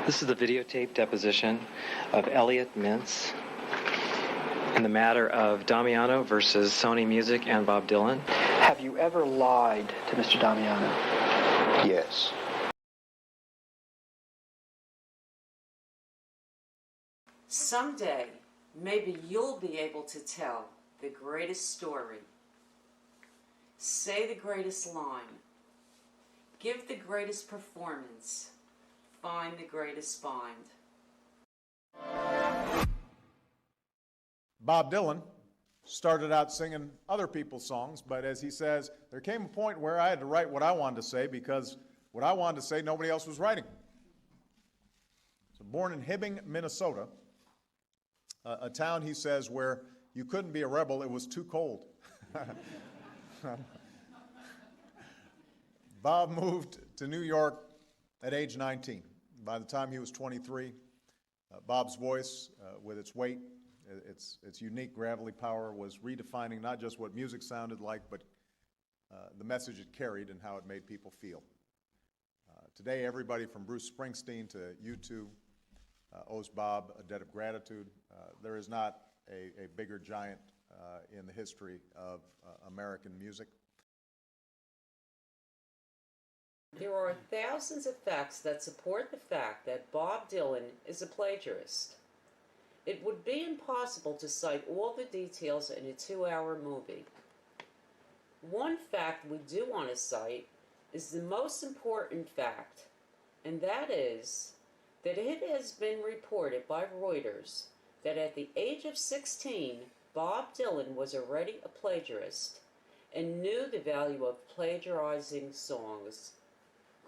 This is the videotape deposition of Elliot Mintz in the matter of Damiano versus Sony Music and Bob Dylan. Have you ever lied to Mr. Damiano? Yes. Someday, maybe you'll be able to tell the greatest story. Say the greatest line. Give the greatest performance. Find the greatest find. Bob Dylan started out singing other people's songs, but as he says, there came a point where I had to write what I wanted to say because what I wanted to say, nobody else was writing. So born in Hibbing, Minnesota, a town, he says, where you couldn't be a rebel, it was too cold. Bob moved to New York at age 19. By the time he was 23, Bob's voice, with its weight, its unique gravelly power, was redefining not just what music sounded like, but the message it carried and how it made people feel. Today, everybody from Bruce Springsteen to U2 owes Bob a debt of gratitude. There is not a bigger giant in the history of American music. There are thousands of facts that support the fact that Bob Dylan is a plagiarist. It would be impossible to cite all the details in a 2-hour movie. One fact we do want to cite is the most important fact, and that is that it has been reported by Reuters that at the age of 16, Bob Dylan was already a plagiarist and knew the value of plagiarizing songs.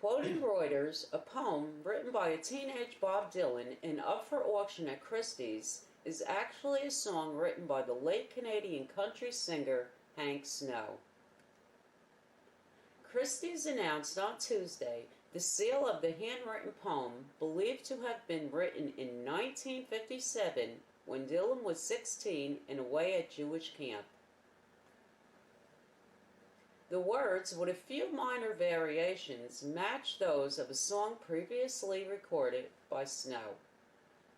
Quoting Reuters, a poem written by a teenage Bob Dylan and up for auction at Christie's is actually a song written by the late Canadian country singer Hank Snow. Christie's announced on Tuesday the sale of the handwritten poem, believed to have been written in 1957 when Dylan was 16 and away at Jewish camp. The words, with a few minor variations, match those of a song previously recorded by Snow.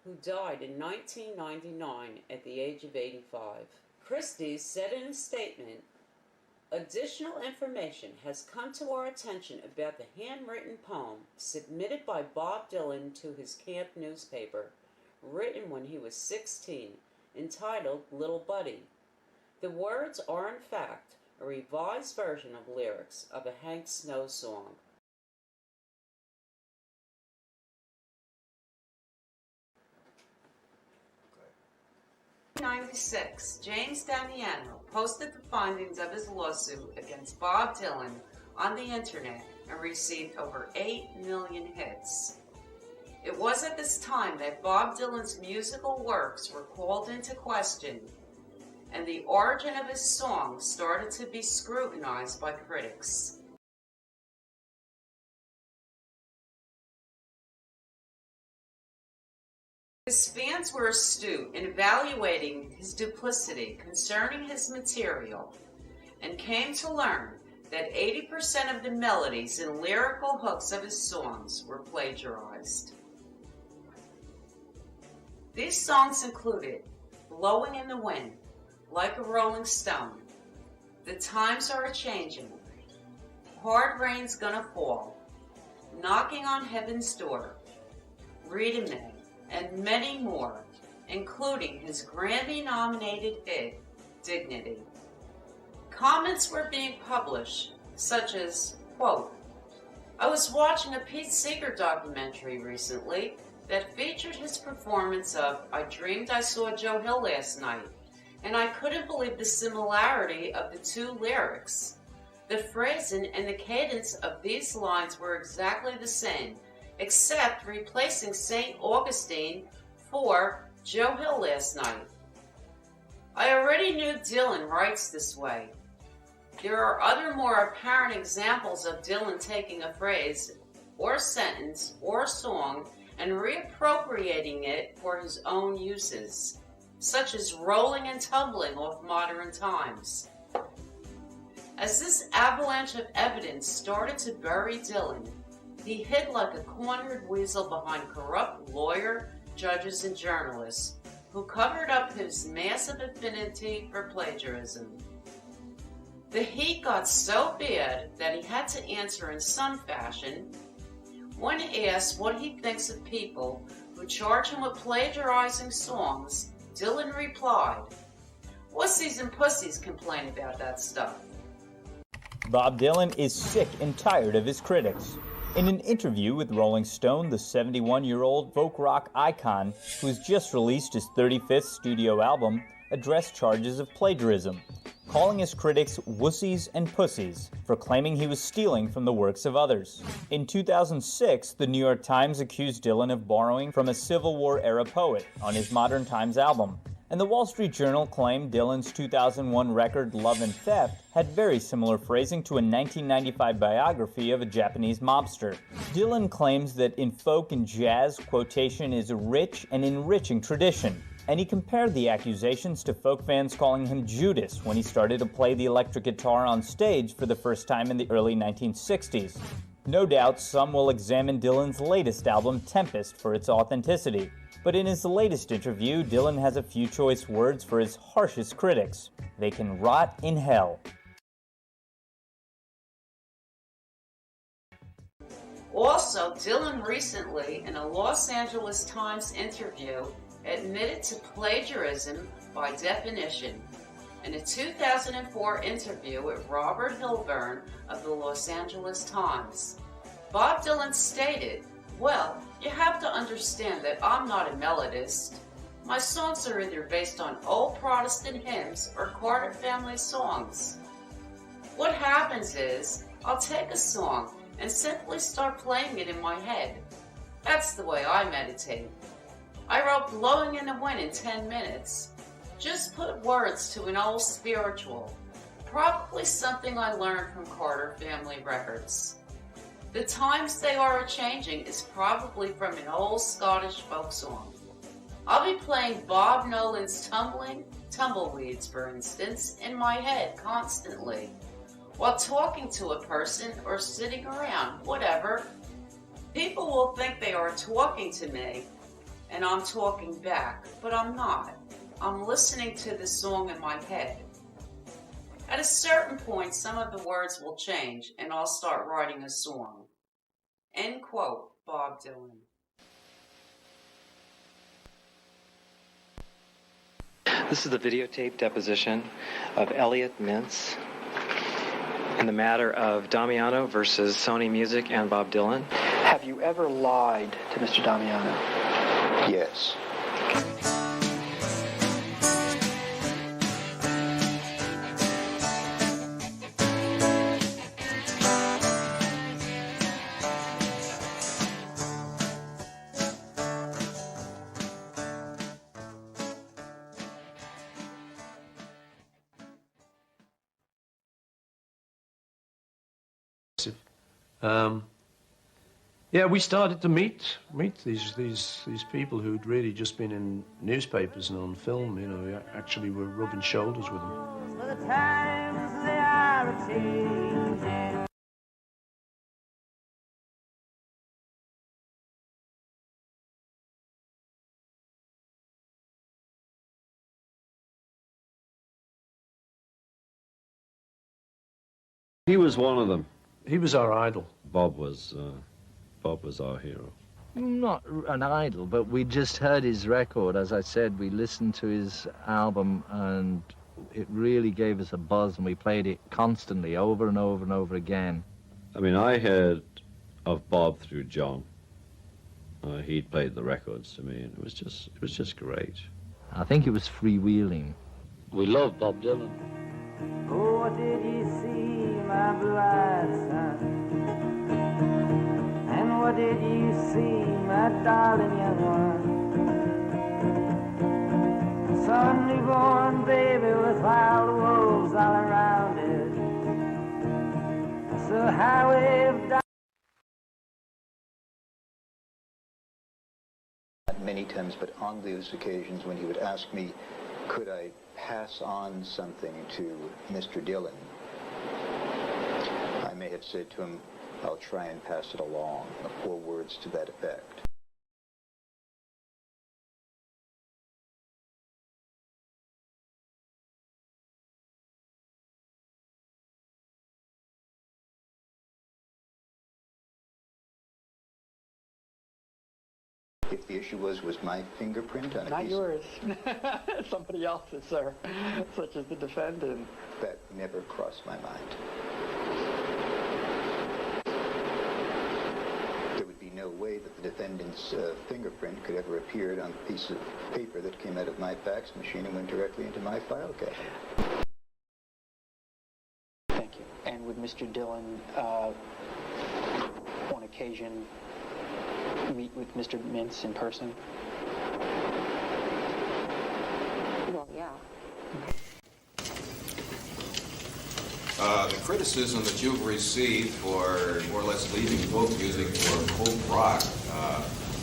who died in 1999 at the age of 85. Christie's said in a statement, "Additional information has come to our attention about the handwritten poem submitted by Bob Dylan to his camp newspaper, written when he was 16, entitled Little Buddy. The words are in fact a revised version of lyrics of a Hank Snow song." In 1996, James Damiano posted the findings of his lawsuit against Bob Dylan on the internet and received over 8 million hits. It was at this time that Bob Dylan's musical works were called into question, and the origin of his songs started to be scrutinized by critics. His fans were astute in evaluating his duplicity concerning his material, and came to learn that 80% of the melodies and lyrical hooks of his songs were plagiarized. These songs included "Blowin In The Wind," "Like a Rolling Stone," "The Times Are A-Changin'," "Hard Rain's Gonna Fall," "Knocking on Heaven's Door," "Rita Mae," and many more, including his Grammy-nominated hit, "Dignity." Comments were being published, such as, quote, "I was watching a Pete Seeger documentary recently that featured his performance of I Dreamed I Saw Joe Hill Last Night, and I couldn't believe the similarity of the two lyrics. The phrasing and the cadence of these lines were exactly the same, except replacing St. Augustine for Joe Hill Last Night. I already knew Dylan writes this way. There are other more apparent examples of Dylan taking a phrase or sentence or song and reappropriating it for his own uses, such as rolling and tumbling off Modern Times. As this avalanche of evidence started to bury Dylan, he hid like a cornered weasel behind corrupt lawyer, judges, and journalists who covered up his massive affinity for plagiarism. The heat got so bad that he had to answer in some fashion. When asked what he thinks of people who charge him with plagiarizing songs, Dylan replied, "Wussies and pussies complain about that stuff." Bob Dylan is sick and tired of his critics. In an interview with Rolling Stone, the 71-year-old folk rock icon, who has just released his 35th studio album, addressed charges of plagiarism, calling his critics wussies and pussies for claiming he was stealing from the works of others. In 2006, the New York Times accused Dylan of borrowing from a Civil War-era poet on his Modern Times album, and the Wall Street Journal claimed Dylan's 2001 record Love and Theft had very similar phrasing to a 1995 biography of a Japanese mobster. Dylan claims that in folk and jazz, quotation is a rich and enriching tradition, and he compared the accusations to folk fans calling him Judas when he started to play the electric guitar on stage for the first time in the early 1960s. No doubt some will examine Dylan's latest album, Tempest, for its authenticity. But in his latest interview, Dylan has a few choice words for his harshest critics. They can rot in hell. Also, Dylan recently, in a Los Angeles Times interview, admitted to plagiarism by definition. In a 2004 interview with Robert Hilburn of the Los Angeles Times, Bob Dylan stated, "Well, you have to understand that I'm not a melodist. My songs are either based on old Protestant hymns or Carter family songs. What happens is, I'll take a song and simply start playing it in my head. That's the way I meditate. I wrote Blowin In The Wind in 10 minutes. Just put words to an old spiritual, probably something I learned from Carter family records. The Times They Are A-Changin' is probably from an old Scottish folk song. I'll be playing Bob Nolan's Tumbleweeds, for instance, in my head constantly, while talking to a person or sitting around, whatever. People will think they are talking to me, and I'm talking back, but I'm not. I'm listening to the song in my head. At a certain point, some of the words will change, and I'll start writing a song. End quote, Bob Dylan. This is the videotape deposition of Elliot Mintz in the matter of Damiano versus Sony Music and Bob Dylan. Have you ever lied to Mr. Damiano? Yes. Yeah, we started to meet these people who'd really just been in newspapers and on film. You know, we actually were rubbing shoulders with them. The times they are a-changing. He was one of them. He was our idol. Bob was our hero. Not an idol, but we just heard his record. As I said, we listened to his album and it really gave us a buzz, and we played it constantly over and over and over again. I mean, I heard of Bob through John. He'd played the records to me, and it was just great. I think it was freewheeling. We love Bob Dylan. Oh, did you see my blue-eyed son? And what did you see, my darling young one? Son reborn baby with wild wolves all around it. So how we've done. Not many times, but on those occasions when he would ask me, could I pass on something to Mr. Dylan, I may have said to him, I'll try and pass it along, or words to that effect. If the issue was my fingerprint on a Not piece yours. Somebody else's, sir, such as the defendant. that never crossed my mind. There would be no way that the defendant's fingerprint could ever appear on a piece of paper that came out of my fax machine and went directly into my file cabinet. Thank you. And would Mr. Dylan, on occasion, meet with Mr. Mintz in person? Well, yeah. The criticism that you've received for more or less leaving folk music for folk rock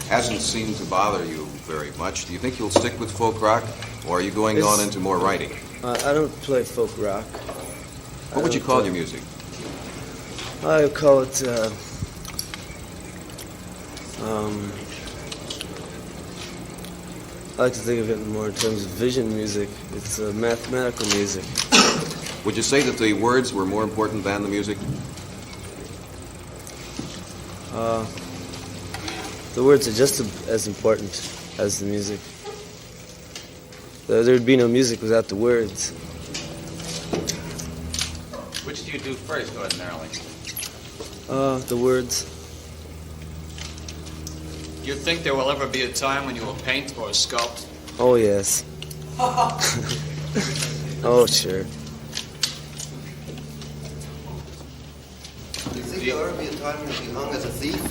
hasn't seemed to bother you very much. Do you think you'll stick with folk rock, or are you going on into more writing? I don't play folk rock. What would you call your music? I would call it, I like to think of it more in terms of vision music. It's mathematical music. Would you say that the words were more important than the music? The words are just as important as the music. There would be no music without the words. Which do you do first, ordinarily? The words. Do you think there will ever be a time when you will paint or sculpt? Oh, yes. Oh, sure. Do you think there'll ever be a time when you'll be hung as a thief?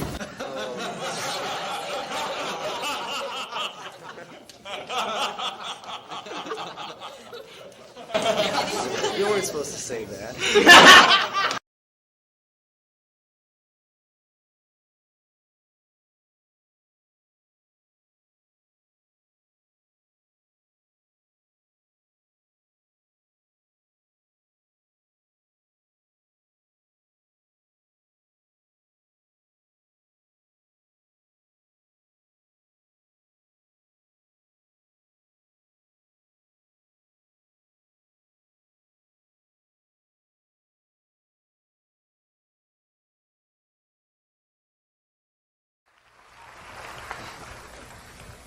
You weren't supposed to say that.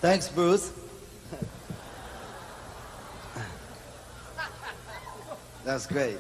Thanks, Bruce. That's great.